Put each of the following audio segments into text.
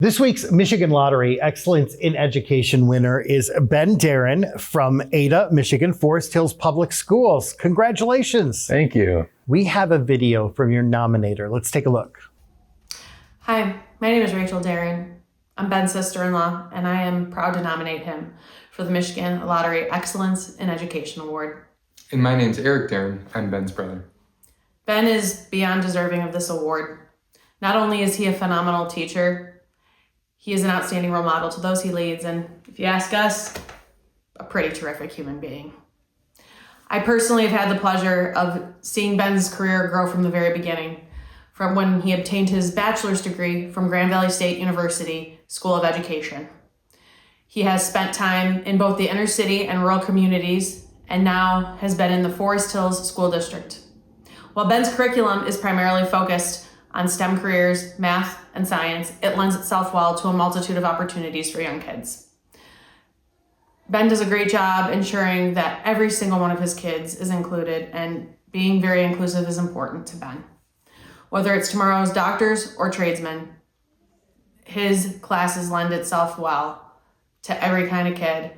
This week's Michigan Lottery Excellence in Education winner is Ben Darren from Ada, Michigan, Forest Hills Public Schools. Congratulations. Thank you. We have a video from your nominator. Let's take a look. Hi, my name is Rachel Darren. I'm Ben's sister-in-law, and I am proud to nominate him for the Michigan Lottery Excellence in Education Award. And my name's Eric Darren. I'm Ben's brother. Ben is beyond deserving of this award. Not only is he a phenomenal teacher, he is an outstanding role model to those he leads, and if you ask us, a pretty terrific human being. I personally have had the pleasure of seeing Ben's career grow from the very beginning, from when he obtained his bachelor's degree from Grand Valley State University School of Education. He has spent time in both the inner city and rural communities, and now has been in the Forest Hills School District. While Ben's curriculum is primarily focused on STEM careers, math, and science, it lends itself well to a multitude of opportunities for young kids. Ben does a great job ensuring that every single one of his kids is included, and being very inclusive is important to Ben. Whether it's tomorrow's doctors or tradesmen, his classes lend itself well to every kind of kid,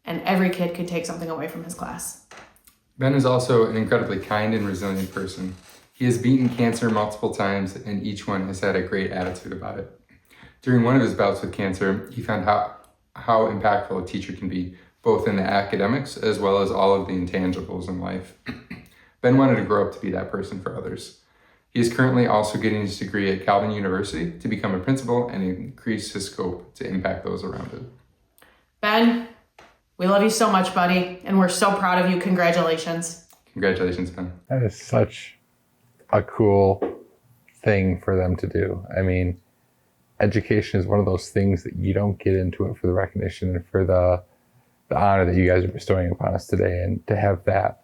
and every kid could take something away from his class. Ben is also an incredibly kind and resilient person. He has beaten cancer multiple times, and each one has had a great attitude about it. During one of his bouts with cancer, he found how impactful a teacher can be, both in the academics as well as all of the intangibles in life. Ben wanted to grow up to be that person for others. He is currently also getting his degree at Calvin University to become a principal and increase his scope to impact those around him. Ben, we love you so much, buddy, and we're so proud of you. Congratulations. Congratulations, Ben. That is such a cool thing for them to do. I mean, education is one of those things that you don't get into it for the recognition and for the honor that you guys are bestowing upon us today. And to have that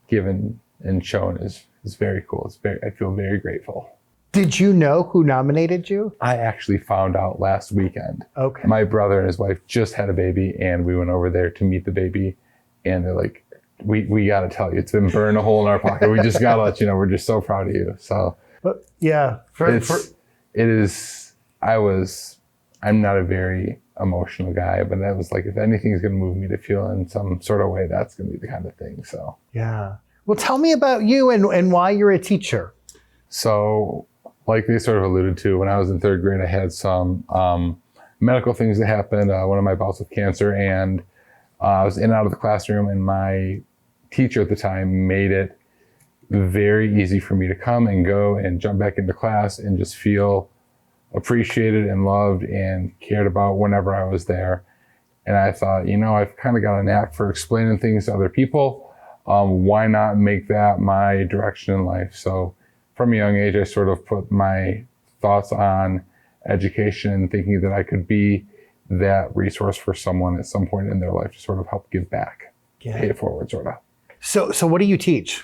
given and shown is very cool. I feel very grateful. Did you know who nominated you? I actually found out last weekend. Okay. My brother and his wife just had a baby, and we went over there to meet the baby, and they're like, we got to tell you, it's been burning a hole in our pocket. We just got to let you know, we're just so proud of you. So But yeah, I'm not a very emotional guy, but that was like, if anything's going to move me to feel in some sort of way, that's going to be the kind of thing. So yeah. Well, tell me about you and why you're a teacher. So like they sort of alluded to, when I was in third grade, I had some medical things that happened, one of my bouts with cancer, and I was in and out of the classroom, and my teacher at the time made it very easy for me to come and go and jump back into class and just feel appreciated and loved and cared about whenever I was there. And I thought, I've kind of got a knack for explaining things to other people. Why not make that my direction in life? So from a young age, I sort of put my thoughts on education and thinking that I could be that resource for someone at some point in their life to sort of help give back, pay it forward, sort of. So what do you teach?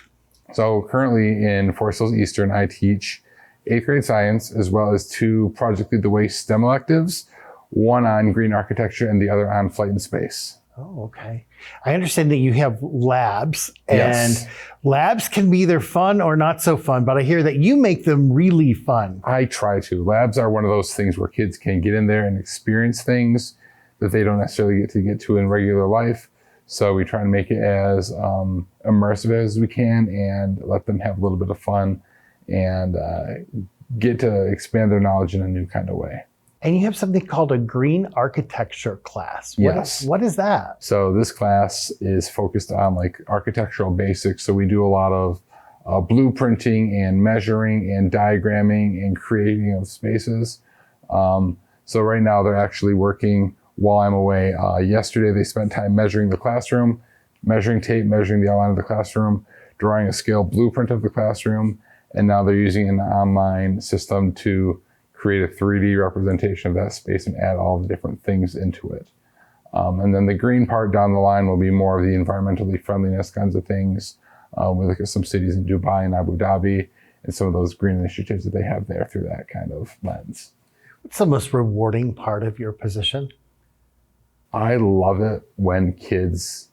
So currently in Forest Hills Eastern, I teach 8th grade science, as well as 2 Project Lead the Way STEM electives, one on green architecture and the other on flight and space. Oh, okay. I understand that you have labs, Yes. and labs can be either fun or not so fun, but I hear that you make them really fun. I try to. Labs are one of those things where kids can get in there and experience things that they don't necessarily get to in regular life. So we try to make it as immersive as we can and let them have a little bit of fun and get to expand their knowledge in a new kind of way. And you have something called a green architecture class. Yes. What is that? So this class is focused on like architectural basics. So we do a lot of blueprinting and measuring and diagramming and creating of spaces. So right now they're actually working while I'm away. Yesterday they spent time measuring the classroom, measuring tape, measuring the outline of the classroom, drawing a scale blueprint of the classroom. And now they're using an online system to create a 3D representation of that space and add all the different things into it. And then the green part down the line will be more of the environmentally friendliness kinds of things. We look at some cities in Dubai and Abu Dhabi and some of those green initiatives that they have there through that kind of lens. What's the most rewarding part of your position? I love it when kids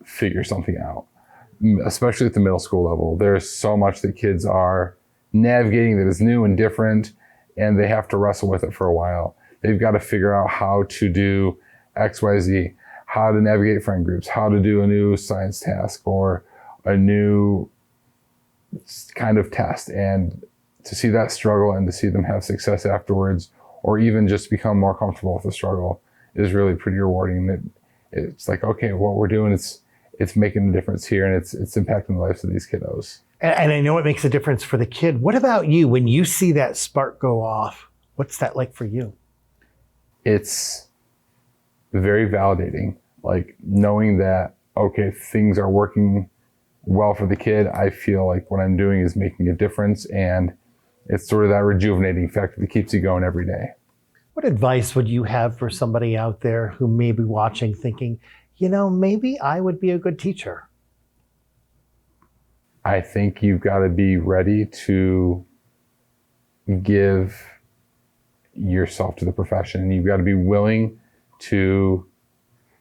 figure something out, especially at the middle school level. There's so much that kids are navigating that is new and different, and they have to wrestle with it for a while. they've got to figure out how to do XYZ, how to navigate friend groups, how to do a new science task or a new kind of test. And to see that struggle and to see them have success afterwards, or even just become more comfortable with the struggle, is really pretty rewarding. It's like, okay, what we're doing, it's making a difference here, and it's impacting the lives of these kiddos. And I know it makes a difference for the kid. What about you? When you see that spark go off, what's that like for you? It's very validating, like knowing that, okay, things are working well for the kid. I feel like what I'm doing is making a difference, and it's sort of that rejuvenating factor that keeps you going every day. What advice would you have for somebody out there who may be watching thinking, maybe I would be a good teacher? I think you've got to be ready to give yourself to the profession, and you've got to be willing to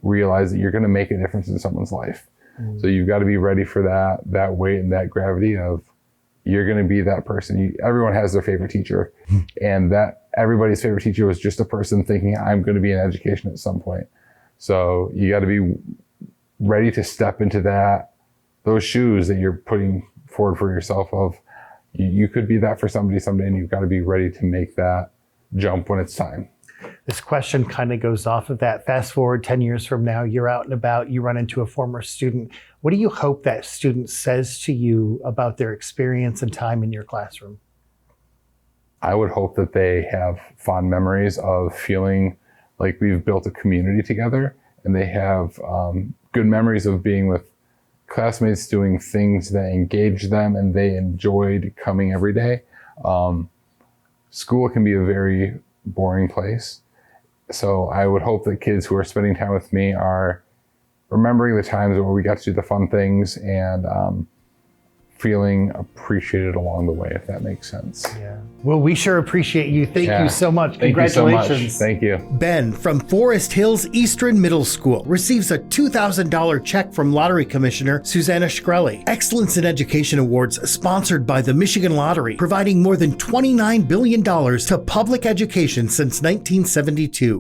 realize that you're going to make a difference in someone's life. So you've got to be ready for that weight and that gravity of, you're going to be that person. Everyone has their favorite teacher, and that everybody's favorite teacher was just a person thinking, I'm going to be in education at some point. So you got to be ready to step into those shoes that you're putting forward for yourself of, you could be that for somebody someday, and you've got to be ready to make that jump when it's time. This question kind of goes off of that. Fast forward 10 years from now, you're out and about, you run into a former student. What do you hope that student says to you about their experience and time in your classroom? I would hope that they have fond memories of feeling like we've built a community together, and they have good memories of being with classmates, doing things that engage them and they enjoyed coming every day. School can be a very boring place. So I would hope that kids who are spending time with me are remembering the times where we got to do the fun things and feeling appreciated along the way, if that makes sense. Yeah. Well, we sure appreciate you. Thank you so much. Thank you so much. Congratulations. Thank you. Ben from Forest Hills Eastern Middle School receives a $2,000 check from Lottery Commissioner Susanna Shkreli. Excellence in Education Awards sponsored by the Michigan Lottery, providing more than $29 billion to public education since 1972.